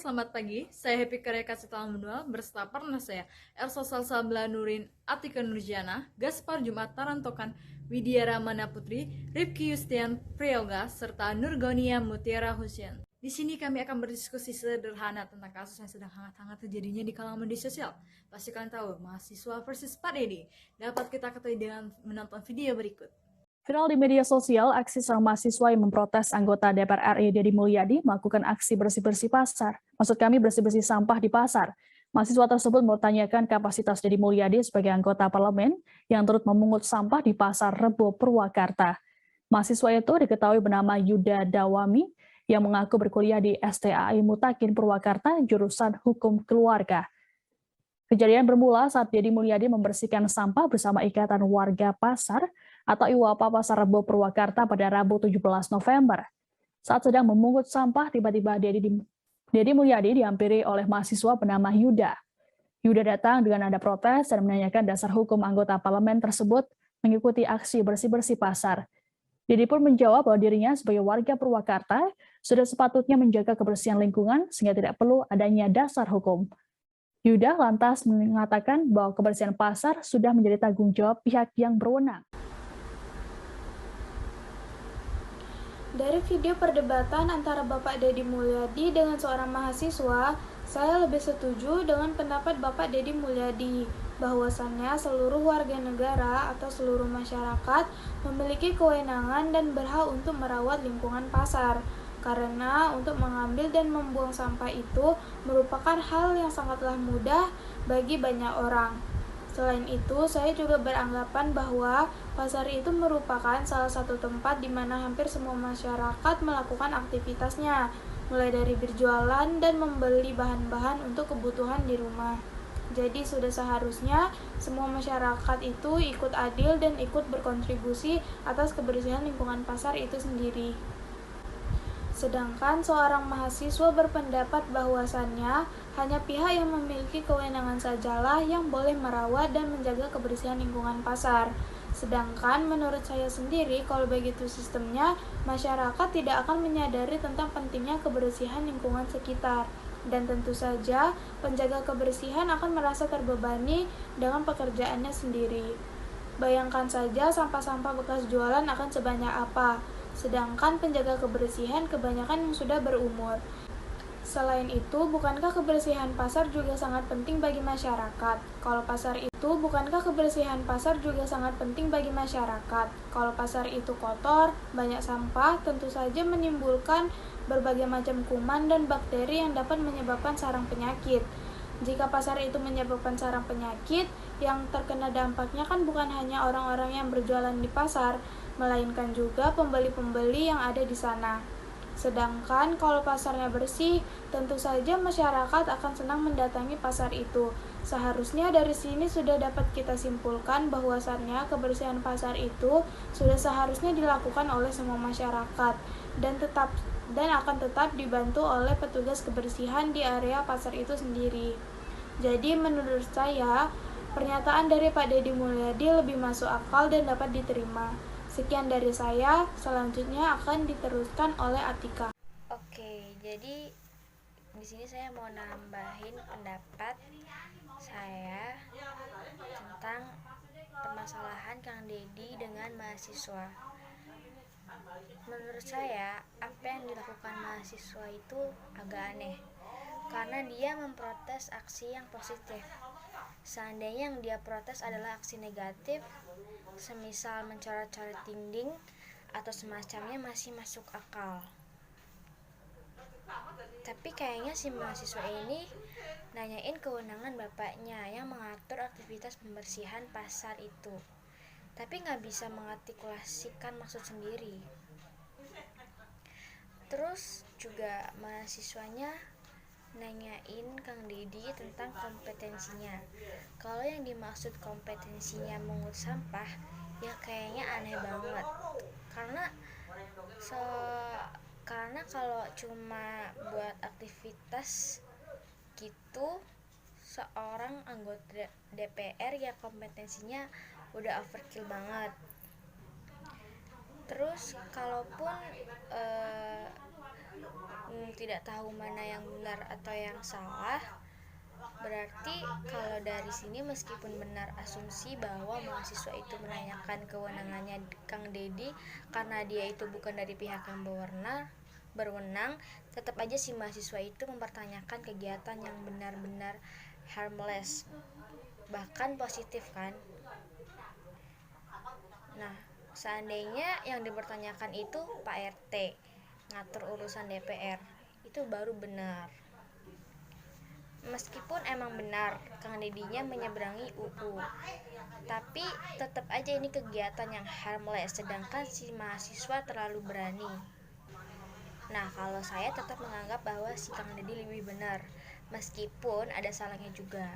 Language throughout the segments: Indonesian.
selamat pagi. Saya Happy Karya Kasitalang Manual berserta partner saya Elsa Salsabla Nurin, Atika Nurjana, Gaspar Jumat Tarantokan, Widya Ramana Putri, Rifki Yustian Priyoga, serta Nurgonia Mutiara Hussein. Di sini kami akan berdiskusi sederhana tentang kasus yang sedang hangat-hangat terjadinya di kalangan media sosial. Pasti kalian tahu, mahasiswa versus Pak Dedi. Dapat kita ketahui dengan menonton video berikut. Viral di media sosial, aksi sang mahasiswa yang memprotes anggota DPR RI Deddy Mulyadi melakukan aksi bersih-bersih pasar. Maksud kami bersih-bersih sampah di pasar. Mahasiswa tersebut mempertanyakan kapasitas Deddy Mulyadi sebagai anggota parlemen yang turut memungut sampah di Pasar Rebo Purwakarta. Mahasiswa itu diketahui bernama Yuda Dawami yang mengaku berkuliah di STAI Mutakin Purwakarta jurusan Hukum Keluarga. Kejadian bermula saat Deddy Mulyadi membersihkan sampah bersama Ikatan Warga Pasar atau IWAPA Pasar Rebo Purwakarta pada Rabu 17 November. Saat sedang memungut sampah, tiba-tiba Deddy Mulyadi dihampiri oleh mahasiswa bernama Yuda. Yuda datang dengan nada protes dan menanyakan dasar hukum anggota parlemen tersebut mengikuti aksi bersih-bersih pasar. Deddy pun menjawab bahwa dirinya sebagai warga Purwakarta sudah sepatutnya menjaga kebersihan lingkungan sehingga tidak perlu adanya dasar hukum. Yuda lantas mengatakan bahwa kebersihan pasar sudah menjadi tanggung jawab pihak yang berwenang. Dari video perdebatan antara Bapak Deddy Mulyadi dengan seorang mahasiswa, saya lebih setuju dengan pendapat Bapak Deddy Mulyadi bahwasannya seluruh warga negara atau seluruh masyarakat memiliki kewenangan dan berhak untuk merawat lingkungan pasar. Karena untuk mengambil dan membuang sampah itu merupakan hal yang sangatlah mudah bagi banyak orang. Selain itu, saya juga beranggapan bahwa pasar itu merupakan salah satu tempat di mana hampir semua masyarakat melakukan aktivitasnya, mulai dari berjualan dan membeli bahan-bahan untuk kebutuhan di rumah. Jadi sudah seharusnya semua masyarakat itu ikut adil dan ikut berkontribusi atas kebersihan lingkungan pasar itu sendiri. Sedangkan seorang mahasiswa berpendapat bahwasannya hanya pihak yang memiliki kewenangan sajalah yang boleh merawat dan menjaga kebersihan lingkungan pasar. Sedangkan menurut saya sendiri, kalau begitu sistemnya, masyarakat tidak akan menyadari tentang pentingnya kebersihan lingkungan sekitar. Dan tentu saja, penjaga kebersihan akan merasa terbebani dengan pekerjaannya sendiri. Bayangkan saja sampah-sampah bekas jualan akan sebanyak apa. Sedangkan penjaga kebersihan kebanyakan yang sudah berumur. Selain itu, bukankah kebersihan pasar juga sangat penting bagi masyarakat? Bukankah kebersihan pasar juga sangat penting bagi masyarakat? Kalau pasar itu kotor, banyak sampah, tentu saja menimbulkan berbagai macam kuman dan bakteri yang dapat menyebabkan sarang penyakit. Jika pasar itu menyebabkan sarang penyakit, yang terkena dampaknya kan bukan hanya orang-orang yang berjualan di pasar, melainkan juga pembeli-pembeli yang ada di sana. Sedangkan kalau pasarnya bersih, tentu saja masyarakat akan senang mendatangi pasar itu. Seharusnya dari sini sudah dapat kita simpulkan bahwasannya kebersihan pasar itu sudah seharusnya dilakukan oleh semua masyarakat dan akan tetap dibantu oleh petugas kebersihan di area pasar itu sendiri. Jadi menurut saya, pernyataan dari Pak Deddy Mulyadi lebih masuk akal dan dapat diterima. Sekian dari saya, selanjutnya akan diteruskan oleh Atika. Oke, jadi di sini saya mau nambahin pendapat saya tentang permasalahan Kang Deddy dengan mahasiswa. Menurut saya, apa yang dilakukan mahasiswa itu agak aneh, karena dia memprotes aksi yang positif. Seandainya yang dia protes adalah aksi negatif, semisal mencoret-coret dinding atau semacamnya, masih masuk akal. Tapi kayaknya si mahasiswa ini nanyain kewenangan bapaknya yang mengatur aktivitas pembersihan pasar itu, tapi nggak bisa mengartikulasikan maksud sendiri. Terus juga mahasiswanya nanyain Kang Deddy tentang kompetensinya. Kalau yang dimaksud kompetensinya mengut sampah, ya kayaknya aneh banget. Karena kalau cuma buat aktivitas gitu, seorang anggota DPR ya kompetensinya udah overkill banget. Terus kalaupun tidak tahu mana yang benar atau yang salah, berarti kalau dari sini meskipun benar asumsi bahwa mahasiswa itu menanyakan kewenangannya Kang Dedi karena dia itu bukan dari pihak yang berwenang, tetap aja si mahasiswa itu mempertanyakan kegiatan yang benar-benar harmless, bahkan positif kan. Nah, seandainya yang dipertanyakan itu Pak RT ngatur urusan DPR, itu baru benar. Meskipun emang benar Kang Dedinya menyeberangi UU, tapi tetap aja ini kegiatan yang harmless, sedangkan si mahasiswa terlalu berani. Nah, kalau saya tetap menganggap bahwa si Kang Dedi lebih benar, meskipun ada salahnya juga.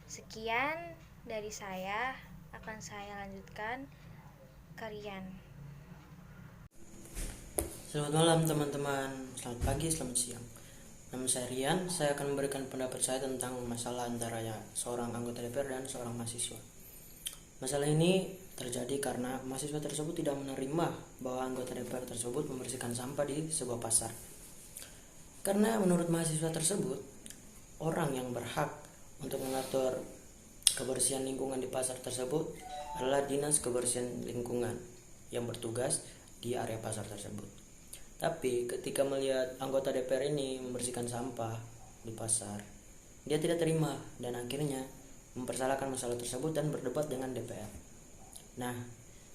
Sekian dari saya, akan saya lanjutkan ke Rian. Selamat malam teman-teman, selamat pagi, selamat siang. Nama saya Rian, saya akan memberikan pendapat saya tentang masalah antara seorang anggota DPR dan seorang mahasiswa. Masalah ini terjadi karena mahasiswa tersebut tidak menerima bahwa anggota DPR tersebut membersihkan sampah di sebuah pasar. Karena menurut mahasiswa tersebut, orang yang berhak untuk mengatur kebersihan lingkungan di pasar tersebut adalah Dinas Kebersihan Lingkungan yang bertugas di area pasar tersebut. Tapi ketika melihat anggota DPR ini membersihkan sampah di pasar, dia tidak terima dan akhirnya mempersalahkan masalah tersebut dan berdebat dengan DPR. Nah,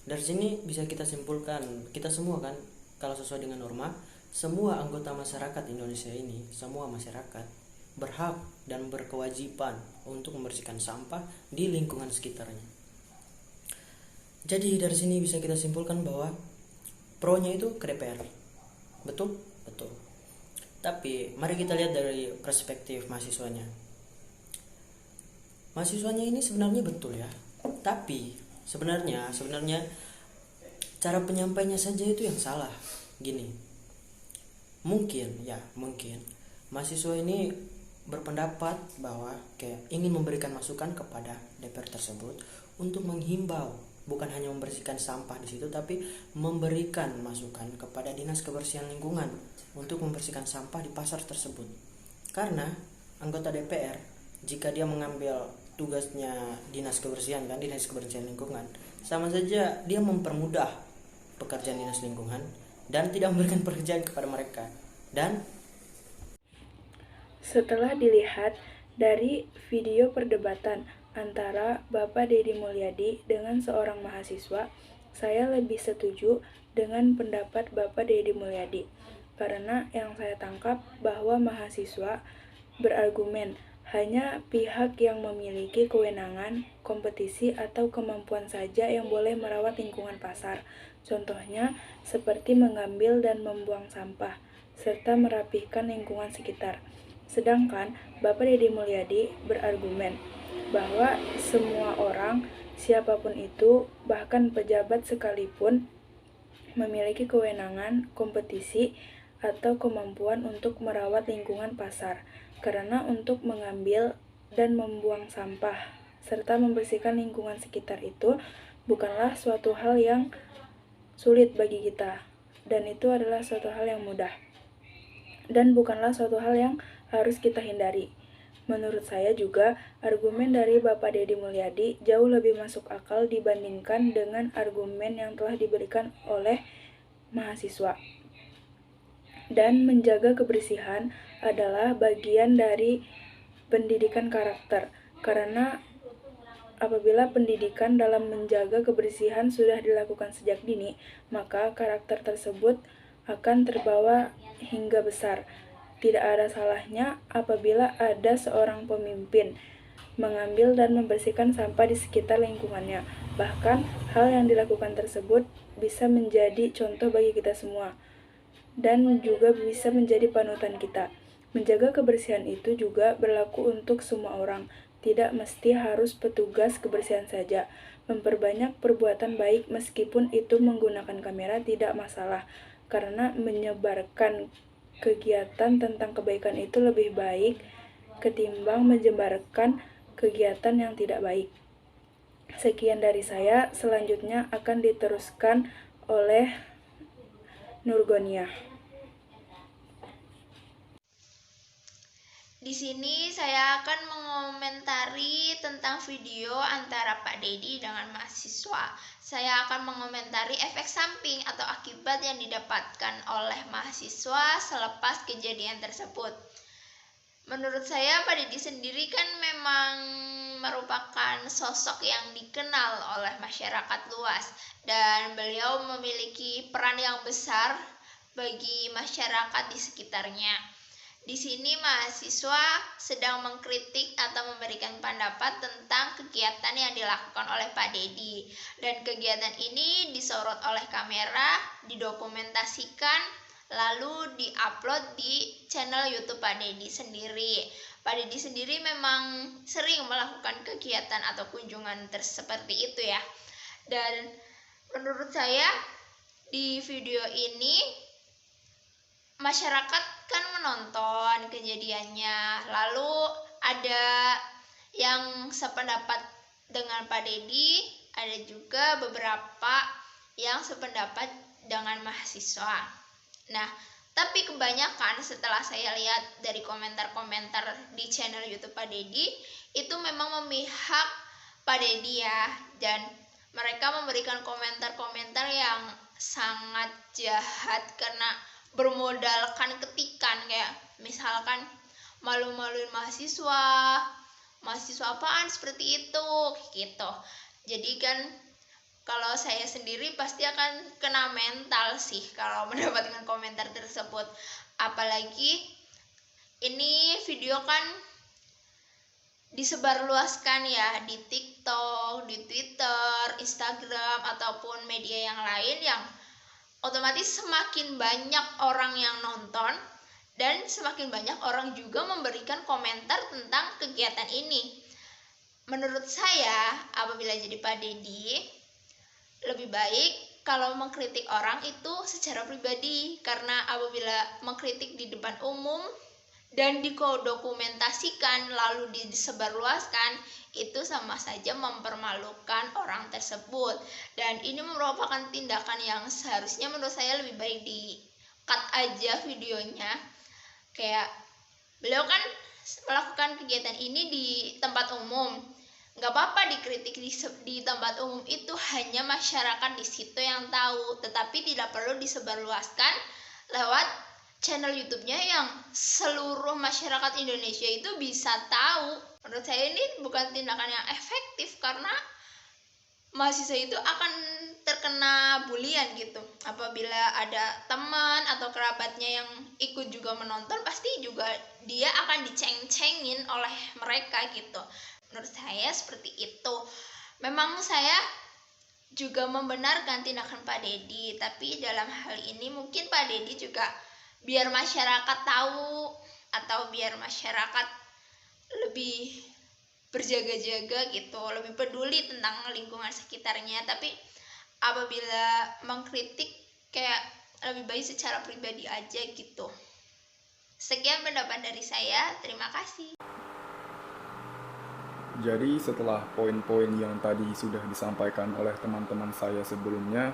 dari sini bisa kita simpulkan, kita semua kan, kalau sesuai dengan norma, semua anggota masyarakat Indonesia ini, semua masyarakat berhak dan berkewajiban untuk membersihkan sampah di lingkungan sekitarnya. Jadi dari sini bisa kita simpulkan bahwa pro-nya itu ke DPR. Betul? Betul. Tapi mari kita lihat dari perspektif mahasiswanya. Mahasiswanya ini sebenarnya betul ya. Tapi sebenarnya cara penyampainya saja itu yang salah. Gini. Mungkin mahasiswa ini berpendapat bahwa kayak ingin memberikan masukan kepada DPR tersebut untuk menghimbau, bukan hanya membersihkan sampah di situ, tapi memberikan masukan kepada Dinas Kebersihan Lingkungan untuk membersihkan sampah di pasar tersebut. Karena anggota DPR, jika dia mengambil tugasnya Dinas Kebersihan Lingkungan, sama saja dia mempermudah pekerjaan Dinas Lingkungan dan tidak memberikan pekerjaan kepada mereka. Dan Setelah dilihat dari video perdebatan antara Bapak Deddy Mulyadi dengan seorang mahasiswa, saya lebih setuju dengan pendapat Bapak Deddy Mulyadi. Karena yang saya tangkap bahwa mahasiswa berargumen hanya pihak yang memiliki kewenangan, kompetisi, atau kemampuan saja yang boleh merawat lingkungan pasar. Contohnya seperti mengambil dan membuang sampah, serta merapihkan lingkungan sekitar. Sedangkan Bapak Deddy Mulyadi berargumen bahwa semua orang, siapapun itu, bahkan pejabat sekalipun, memiliki kewenangan, kompetisi, atau kemampuan untuk merawat lingkungan pasar, karena untuk mengambil dan membuang sampah, serta membersihkan lingkungan sekitar itu bukanlah suatu hal yang sulit bagi kita, dan itu adalah suatu hal yang mudah, dan bukanlah suatu hal yang harus kita hindari. Menurut saya juga, argumen dari Bapak Deddy Mulyadi jauh lebih masuk akal dibandingkan dengan argumen yang telah diberikan oleh mahasiswa. Dan menjaga kebersihan adalah bagian dari pendidikan karakter, karena apabila pendidikan dalam menjaga kebersihan sudah dilakukan sejak dini, maka karakter tersebut akan terbawa hingga besar. Tidak ada salahnya apabila ada seorang pemimpin mengambil dan membersihkan sampah di sekitar lingkungannya. Bahkan, hal yang dilakukan tersebut bisa menjadi contoh bagi kita semua, dan juga bisa menjadi panutan kita. Menjaga kebersihan itu juga berlaku untuk semua orang, tidak mesti harus petugas kebersihan saja. Memperbanyak perbuatan baik meskipun itu menggunakan kamera tidak masalah, karena menyebarkan kegiatan tentang kebaikan itu lebih baik ketimbang menyebarkan kegiatan yang tidak baik. Sekian dari saya, selanjutnya akan diteruskan oleh Nurgonia. Di sini saya akan mengomentari tentang video antara Pak Dedi dengan mahasiswa. Saya akan mengomentari efek samping atau akibat yang didapatkan oleh mahasiswa selepas kejadian tersebut. Menurut saya Pak Dedi sendiri kan memang merupakan sosok yang dikenal oleh masyarakat luas dan beliau memiliki peran yang besar bagi masyarakat di sekitarnya. Di sini mahasiswa sedang mengkritik atau memberikan pendapat tentang kegiatan yang dilakukan oleh Pak Dedi. Dan kegiatan ini disorot oleh kamera, didokumentasikan, lalu diupload di channel YouTube Pak Dedi sendiri. Pak Dedi sendiri memang sering melakukan kegiatan atau kunjungan seperti itu ya. Dan menurut saya di video ini masyarakat kan menonton kejadiannya, lalu ada yang sependapat dengan Pak Dedi, ada juga beberapa yang sependapat dengan mahasiswa. Nah, tapi kebanyakan setelah saya lihat dari komentar-komentar di channel YouTube Pak Dedi, itu memang memihak Pak Dedi ya, dan mereka memberikan komentar-komentar yang sangat jahat karena bermodalkan ketikan, kayak misalkan malu-maluin mahasiswa apaan seperti itu gitu. Jadi kan kalau saya sendiri pasti akan kena mental sih kalau mendapatkan komentar tersebut. Apalagi ini video kan disebarluaskan ya di TikTok, di Twitter, Instagram ataupun media yang lain, yang otomatis semakin banyak orang yang nonton dan semakin banyak orang juga memberikan komentar tentang kegiatan ini. Menurut saya, apabila jadi Pak Dedi, lebih baik kalau mengkritik orang itu secara pribadi, karena apabila mengkritik di depan umum dan didokumentasikan lalu disebarluaskan, itu sama saja mempermalukan orang tersebut. Dan ini merupakan tindakan yang seharusnya menurut saya lebih baik di cut aja videonya. Kayak beliau kan melakukan kegiatan ini di tempat umum, nggak apa-apa dikritik di tempat umum, itu hanya masyarakat di situ yang tahu, tetapi tidak perlu disebarluaskan lewat channel YouTube-nya yang seluruh masyarakat Indonesia itu bisa tahu. Menurut saya ini bukan tindakan yang efektif, karena mahasiswa itu akan terkena bulian gitu. Apabila ada teman atau kerabatnya yang ikut juga menonton, pasti juga dia akan diceng-cengin oleh mereka gitu. Menurut saya seperti itu. Memang saya juga membenarkan tindakan Pak Dedi, tapi dalam hal ini mungkin Pak Dedi juga biar masyarakat tahu atau biar masyarakat lebih berjaga-jaga gitu, lebih peduli tentang lingkungan sekitarnya. Tapi apabila mengkritik kayak lebih baik secara pribadi aja gitu. Sekian pendapat dari saya, terima kasih. Jadi setelah poin-poin yang tadi sudah disampaikan oleh teman-teman saya sebelumnya,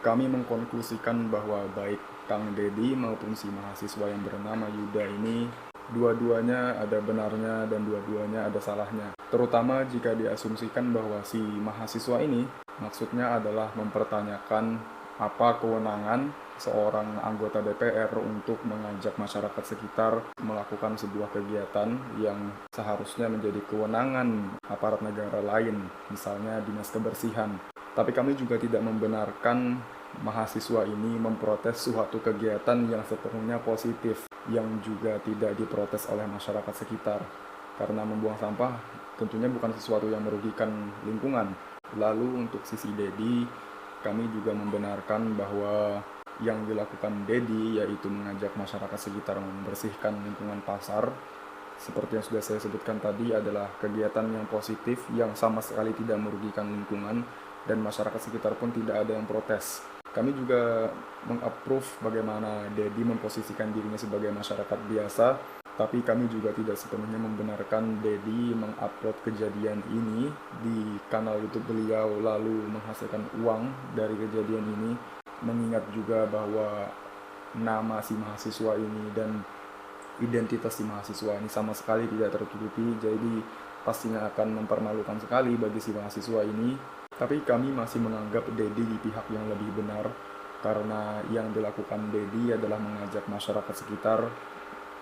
kami mengkonklusikan bahwa baik Kang Dedi maupun si mahasiswa yang bernama Yuda ini dua-duanya ada benarnya dan dua-duanya ada salahnya. Terutama jika diasumsikan bahwa si mahasiswa ini maksudnya adalah mempertanyakan apa kewenangan seorang anggota DPR untuk mengajak masyarakat sekitar melakukan sebuah kegiatan yang seharusnya menjadi kewenangan aparat negara lain, misalnya dinas kebersihan. Tapi kami juga tidak membenarkan mahasiswa ini memprotes suatu kegiatan yang sepenuhnya positif, yang juga tidak diprotes oleh masyarakat sekitar. Karena membuang sampah tentunya bukan sesuatu yang merugikan lingkungan. Lalu untuk sisi Dedi, kami juga membenarkan bahwa yang dilakukan Dedi yaitu mengajak masyarakat sekitar membersihkan lingkungan pasar, seperti yang sudah saya sebutkan tadi, adalah kegiatan yang positif yang sama sekali tidak merugikan lingkungan dan masyarakat sekitar pun tidak ada yang protes. Kami juga mengapprove bagaimana Dedi memposisikan dirinya sebagai masyarakat biasa, tapi kami juga tidak sepenuhnya membenarkan Dedi mengupload kejadian ini di kanal YouTube beliau lalu menghasilkan uang dari kejadian ini, mengingat juga bahwa nama si mahasiswa ini dan identitas si mahasiswa ini sama sekali tidak tertutupi, jadi pastinya akan mempermalukan sekali bagi si mahasiswa ini. Tapi kami masih menganggap Dedi di pihak yang lebih benar, karena yang dilakukan Dedi adalah mengajak masyarakat sekitar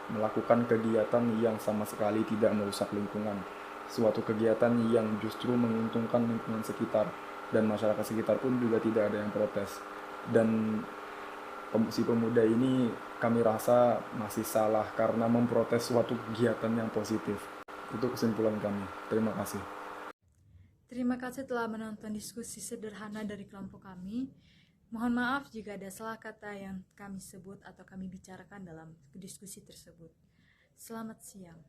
melakukan kegiatan yang sama sekali tidak merusak lingkungan, suatu kegiatan yang justru menguntungkan lingkungan sekitar, dan masyarakat sekitar pun juga tidak ada yang protes. Dan si pemuda ini kami rasa masih salah karena memprotes suatu kegiatan yang positif. Itu kesimpulan kami. Terima kasih. Terima kasih telah menonton diskusi sederhana dari kelompok kami. Mohon maaf jika ada salah kata yang kami sebut atau kami bicarakan dalam diskusi tersebut. Selamat siang.